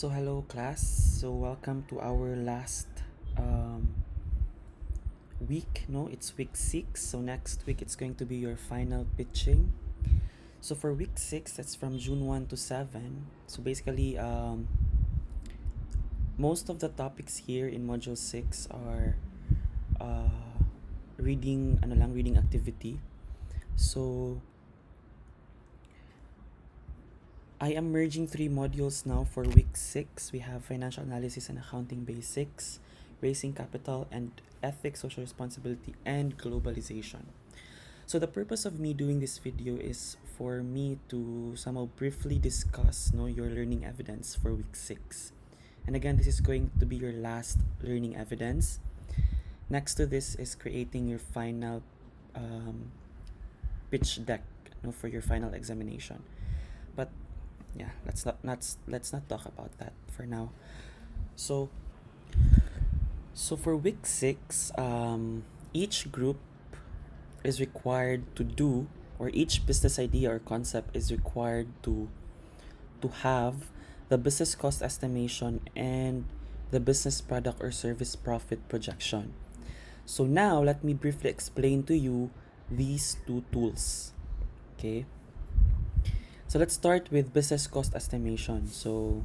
So hello class. So welcome to our last week. No, it's week 6. So next week it's going to be your final pitching. So for week 6, that's from June 1 to 7. So basically most of the topics here in module 6 are reading activity. So I am merging 3 modules now for week 6. We have financial analysis and accounting basics, raising capital and ethics, social responsibility, and globalization. So the purpose of me doing this video is for me to somehow briefly discuss your learning evidence for week 6. And again, this is going to be your last learning evidence. Next to this is creating your final pitch deck for your final examination. But yeah, let's not talk about that for now. So for week 6, each group is required to do, or each business idea or concept is required to have the business cost estimation and the business product or service profit projection. So now let me briefly explain to you these two tools. Okay. So let's start with business cost estimation. So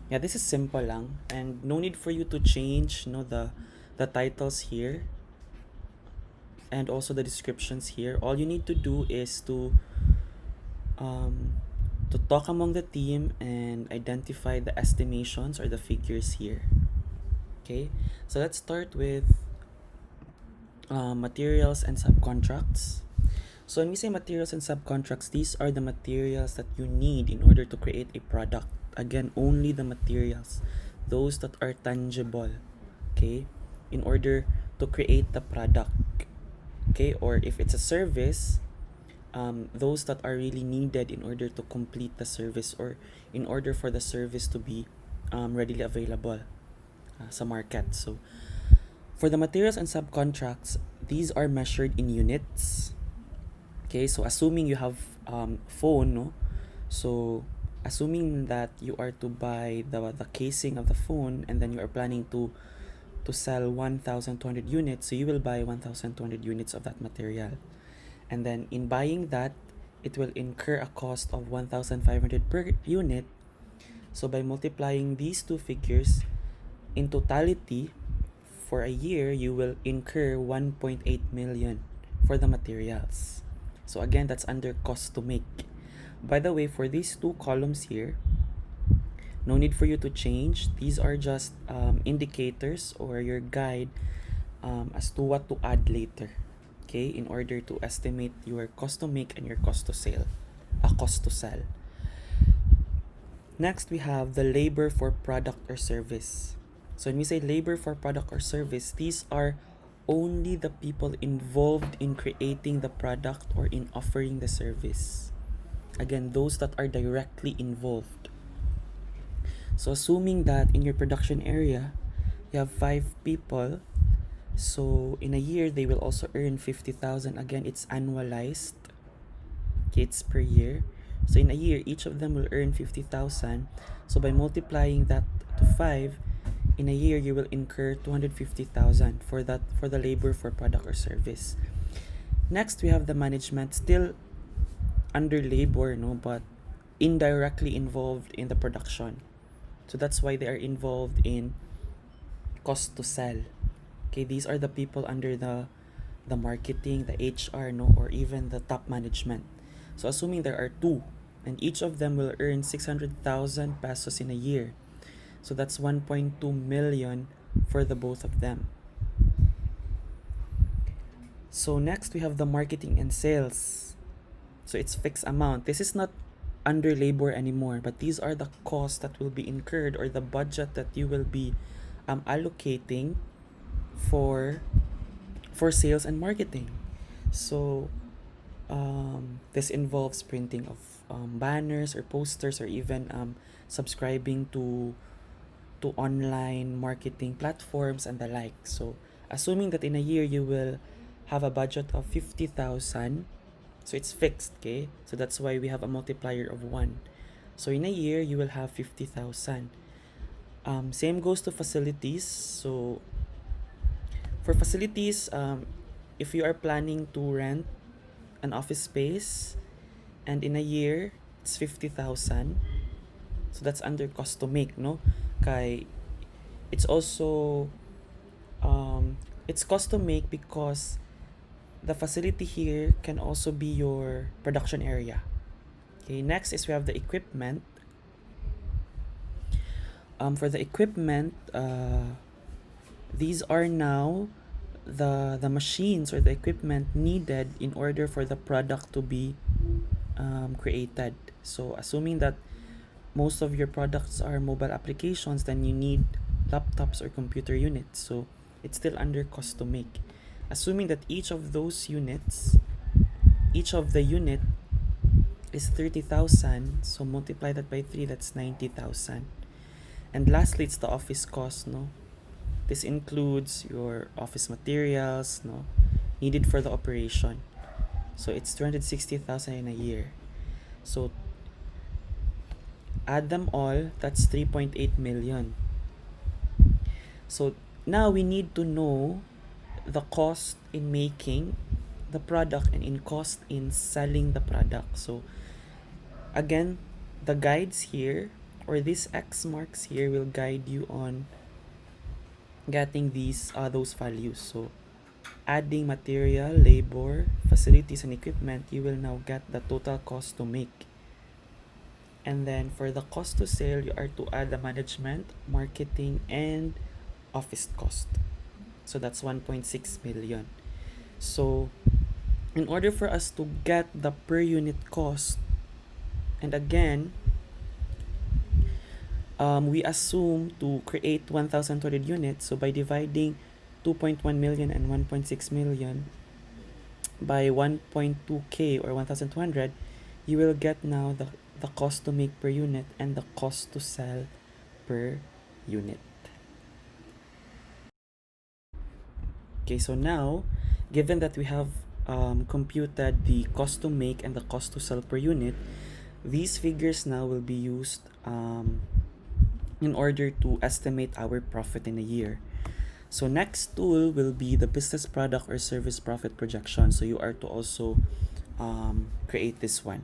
yeah, this is simple lang, and no need for you to change the titles here and also the descriptions here. All you need to do is to talk among the team and identify the estimations or the figures here. Okay, so let's start with materials and subcontracts. So when we say materials and subcontracts, these are the materials that you need in order to create a product. Again, only the materials, those that are tangible, okay, in order to create the product. Okay, or if it's a service, those that are really needed in order to complete the service or in order for the service to be readily available sa market. So for the materials and subcontracts, these are measured in units. Okay, so assuming you have phone, no? So assuming that you are to buy the casing of the phone and then you are planning to sell 1,200 units, so you will buy 1,200 units of that material. And then in buying that, it will incur a cost of 1,500 per unit. So by multiplying these two figures, in totality, for a year, you will incur 1.8 million for the materials. So again, that's under cost to make. By the way, for these two columns here, no need for you to change. These are just indicators or your guide as to what to add later, okay, in order to estimate your cost to make and your cost to sell. Next, we have the labor for product or service. So when we say labor for product or service, these are only the people involved in creating the product or in offering the service. Again, those that are directly involved. So assuming that in your production area, you have 5 people, so in a year, they will also earn 50,000. Again, it's annualized. Okay, it's per year. So in a year, each of them will earn 50,000. So by multiplying that to 5, in a year you will incur 250,000 for the labor for product or service. Next, we have the management, still under labor, but indirectly involved in the production. So that's why they are involved in cost to sell. Okay, these are the people under the marketing, the HR, or even the top management. So assuming there are 2, and each of them will earn 600,000 pesos in a year. So that's 1.2 million for the both of them. So next, we have the marketing and sales. So it's fixed amount. This is not under labor anymore, but these are the costs that will be incurred or the budget that you will be allocating for sales and marketing. So this involves printing of banners or posters, or even subscribing to online marketing platforms and the like. So assuming that in a year you will have a budget of 50,000, so it's fixed, okay? So that's why we have a multiplier of 1. So in a year, you will have 50,000. Same goes to facilities. So for facilities, if you are planning to rent an office space and in a year, it's 50,000. So that's under cost to make, no? Kay, it's also, it's cost to make because the facility here can also be your production area. Okay, next is we have the equipment. For the equipment, these are now the machines or the equipment needed in order for the product to be created. So assuming that most of your products are mobile applications, then you need laptops or computer units. So it's still under cost to make. Assuming that each of those units, each of the unit is 30,000, so multiply that by 3, that's 90,000. And lastly, it's the office cost, no? This includes your office materials, no, needed for the operation. So it's 260,000 in a year. So add them all, that's 3.8 million. So now we need to know the cost in making the product and in cost in selling the product. So again, the guides here or these X marks here will guide you on getting those values. So adding material, labor, facilities, and equipment, you will now get the total cost to make. And then for the cost to sell, you are to add the management, marketing, and office cost. So that's 1.6 million. So in order for us to get the per unit cost, and again, we assume to create 1,200 units. So by dividing 2.1 million and 1.6 million by 1.2k or 1,200, you will get now the cost to make per unit and the cost to sell per unit. Okay, so now, given that we have computed the cost to make and the cost to sell per unit, these figures now will be used in order to estimate our profit in a year. So next tool will be the business product or service profit projection. So you are to also create this one.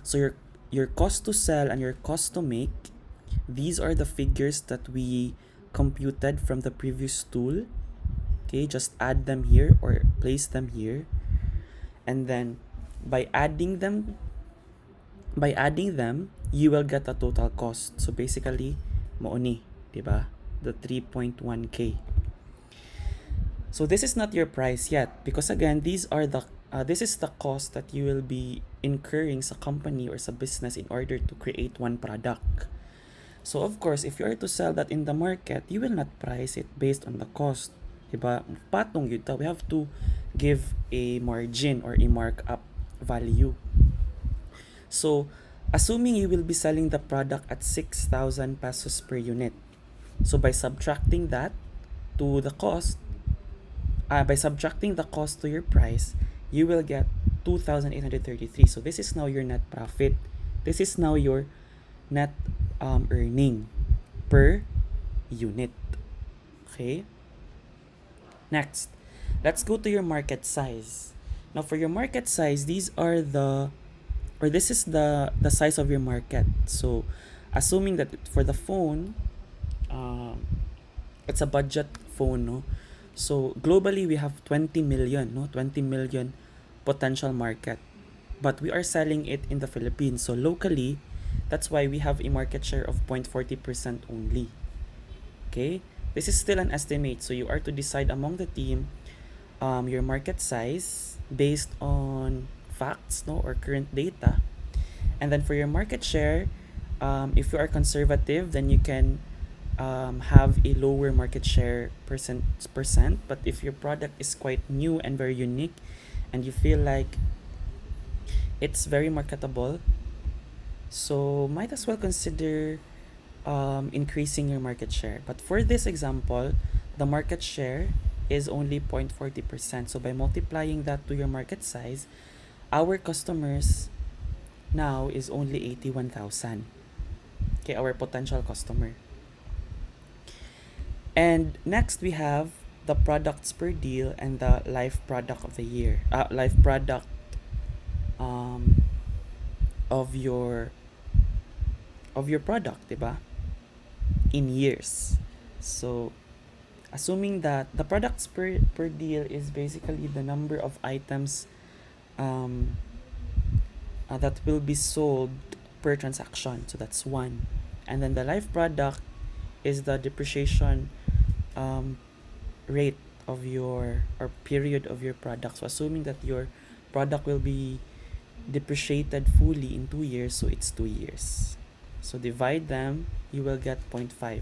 So your cost to sell and your cost to make, these are the figures that we computed from the previous tool. Okay, just add them here or place them here. And then by adding them, you will get the total cost. So basically, maoni, diba? The 3.1k. So this is not your price yet because again, these are the this is the cost that you will be incurring sa company or sa business in order to create one product. So of course, if you are to sell that in the market, you will not price it based on the cost. Diba? Patong yun ta. We have to give a margin or a markup value. So, assuming you will be selling the product at 6,000 pesos per unit. So by subtracting that to the cost, by subtracting the cost to your price, you will get 2,833. So this is now your net profit. This is now your net earning per unit. Okay? Next, let's go to your market size. Now for your market size, this is the size of your market. So assuming that for the phone, it's a budget phone, no? So globally we have 20 million, no? 20 million potential market. But we are selling it in the Philippines. So locally, that's why we have a market share of 0.40% only. Okay? This is still an estimate. So you are to decide among the team your market size based on facts, no, or current data. And then for your market share, if you are conservative, then you can have a lower market share percent. But if your product is quite new and very unique and you feel like it's very marketable, so might as well consider increasing your market share. But for this example, the market share is only 0.40%. So by multiplying that to your market size, our customers now is only 81,000. Okay, our potential customer. And next we have the products per deal and the life product of the year. Life product um, of your product, diba? In years. So assuming that the products per deal is basically the number of items um, that will be sold per transaction. So that's one. And then the life product is the depreciation um, rate of your or period of your product. So assuming that your product will be depreciated fully in 2 years, so it's 2 years. So divide them, you will get 0.5.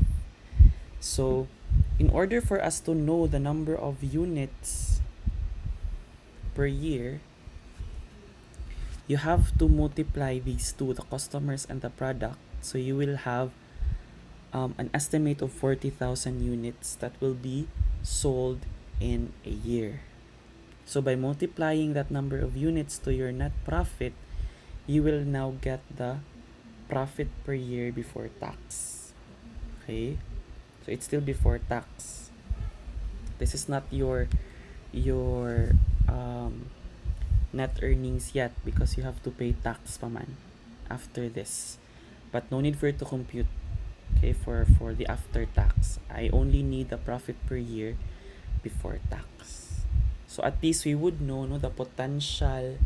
So in order for us to know the number of units per year, you have to multiply these two, the customers and the product. So you will have an estimate of 40,000 units that will be sold in a year. So by multiplying that number of units to your net profit, you will now get the profit per year before tax. Okay? So it's still before tax. This is not your net earnings yet because you have to pay tax pa man after this. But no need for it to compute, okay, for the after tax. I only need the profit per year before tax. So at least we would know no the potential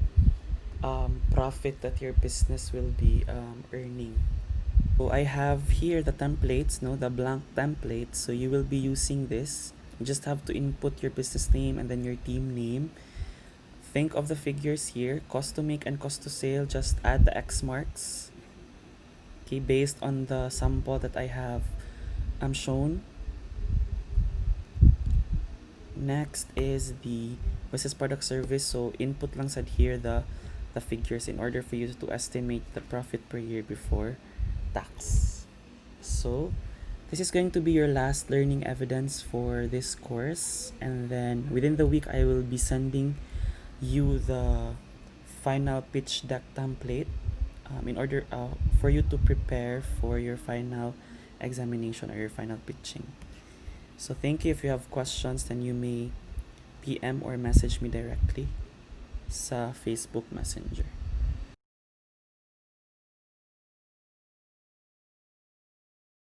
profit that your business will be earning. So I have here the templates, no, the blank templates. So you will be using this. You just have to input your business name and then your team name. Think of the figures here. Cost to make and cost to sale. Just add the X marks. Okay, based on the sample that I have shown. Next is the business product service. So input lang sad here the figures in order for you to estimate the profit per year before tax. So this is going to be your last learning evidence for this course, and then within the week I will be sending you the final pitch deck template in order for you to prepare for your final examination or your final pitching. So thank you. If you have questions, then you may PM or message me directly sa Facebook Messenger.